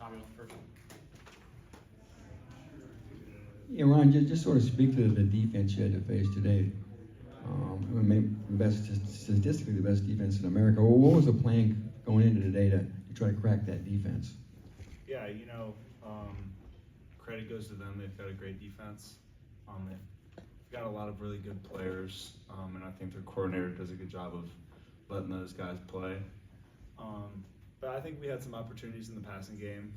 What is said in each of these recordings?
Tommy first. Yeah, Ron, just sort of speak to the defense you had to face today. Statistically, the best defense in America. Well, what was the plan going into today to try to crack that defense? Yeah, credit goes to them. They've got a great defense. They've got a lot of really good players, and I think their coordinator does a good job of letting those guys play. But I think we had some opportunities in the passing game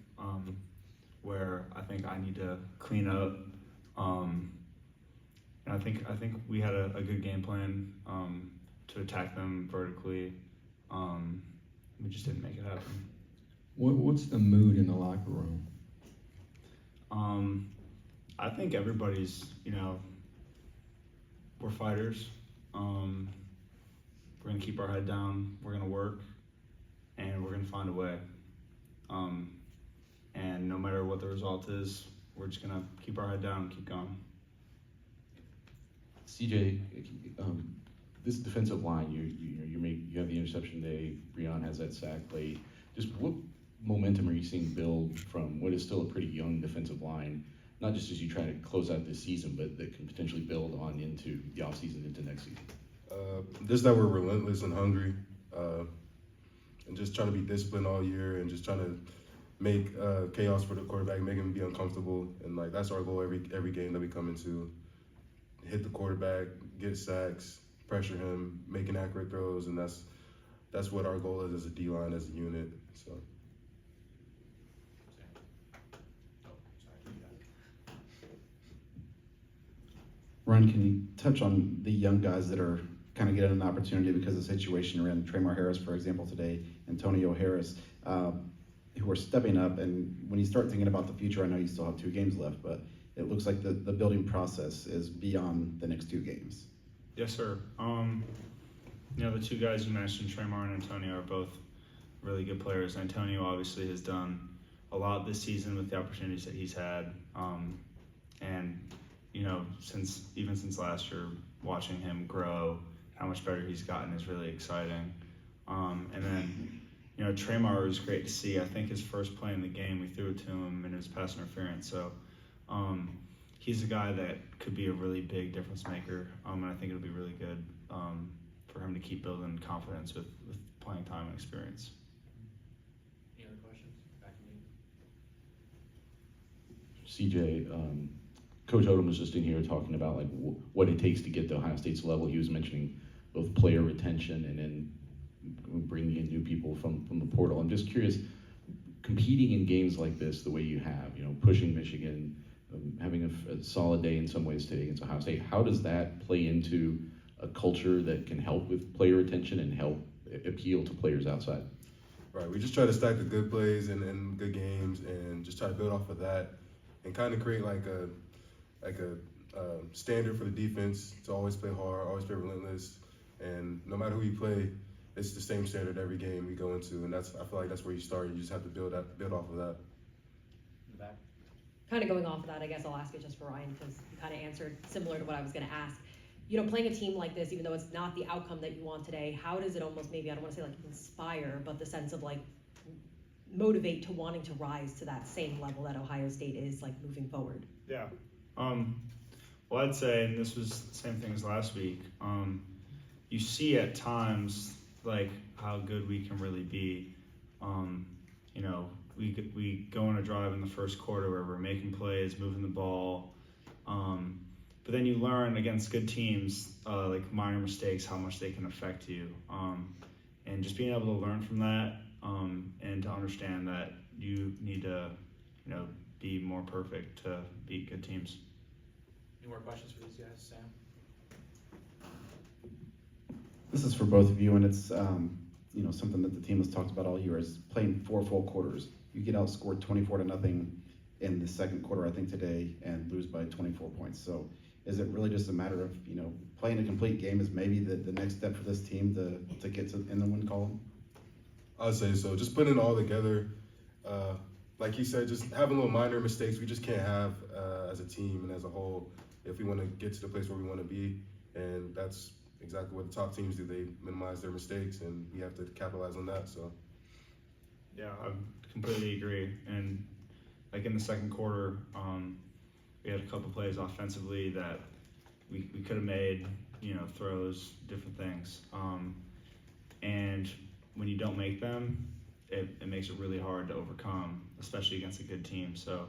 where I think I need to clean up. And I think we had a good game plan to attack them vertically. We just didn't make it happen. What's the mood in the locker room? I think everybody's, we're fighters. We're gonna keep our head down. We're gonna work, and we're gonna find a way. And no matter what the result is, we're just gonna keep our head down and keep going. CJ, this defensive line, you have the interception today. Breon has that sack late. Just what momentum are you seeing build from what is still a pretty young defensive line, not just as you try to close out this season, but that can potentially build on into the offseason, into next season? Just that we're relentless and hungry, and just trying to be disciplined all year, and just trying to make chaos for the quarterback, make him be uncomfortable, and like that's our goal every game that we come into. Hit the quarterback, get sacks, pressure him, making accurate throws, and that's what our goal is as a D-line, as a unit. So. Ron, can you touch on the young guys that are kind of getting an opportunity because of the situation around Tremar Harris, for example, today, Antonio Harris, who are stepping up? And when you start thinking about the future, I know you still have 2 games left, but it looks like the building process is beyond the next 2 games. Yes, sir. The 2 guys you mentioned, Tremar and Antonio, are both really good players. Antonio obviously has done a lot this season with the opportunities that he's had. And since last year, watching him grow, how much better he's gotten is really exciting. And then, Tremar was great to see. I think his first play in the game, we threw it to him and it was pass interference. So he's a guy that could be a really big difference maker. And I think it'll be really good for him to keep building confidence with playing time and experience. Any other questions? Back to you. CJ, Coach Odom was just in here talking about like what it takes to get to Ohio State's level. He was mentioning both player retention and then bringing in new people from the portal. I'm just curious, competing in games like this the way you have, pushing Michigan, having a solid day in some ways today against Ohio State, how does that play into a culture that can help with player retention and help appeal to players outside? Right, we just try to stack the good plays and good games, and just try to build off of that, and kind of create like a standard for the defense to always play hard, always play relentless, and no matter who you play, it's the same standard every game we go into, and I feel like that's where you start. You just have to build off of that. In the back. Kind of going off of that, I guess I'll ask it just for Ryan, because you kind of answered similar to what I was going to ask. Playing a team like this, even though it's not the outcome that you want today, how does it almost, maybe I don't want to say like inspire, but the sense of like motivate to wanting to rise to that same level that Ohio State is like moving forward? Yeah. Well, I'd say, and this was the same thing as last week, you see at times like how good we can really be. We go on a drive in the first quarter where we're making plays, moving the ball, but then you learn against good teams, like minor mistakes, how much they can affect you, and just being able to learn from that, and to understand that you need to, be more perfect to beat good teams. Any more questions for these guys? Sam? This is for both of you, and it's something that the team has talked about all year is playing 4 full quarters. You get outscored 24-0 in the second quarter, I think today, and lose by 24 points. So is it really just a matter of playing a complete game is maybe the next step for this team to get in the win column? I'd say so. Just putting it all together, like you said, just having little minor mistakes we just can't have as a team and as a whole if we want to get to the place where we want to be. And that's exactly what the top teams do. They minimize their mistakes, and we have to capitalize on that. So, Yeah, I completely agree. And like in the second quarter, we had a couple plays offensively that we could have made, throws, different things. And when you don't make them, it makes it really hard to overcome, especially against a good team. So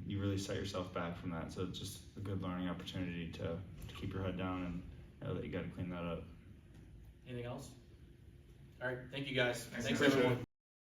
you really set yourself back from that. So it's just a good learning opportunity to keep your head down and know that you got to clean that up. Anything else? All right, thank you guys. Thanks Appreciate it. everyone.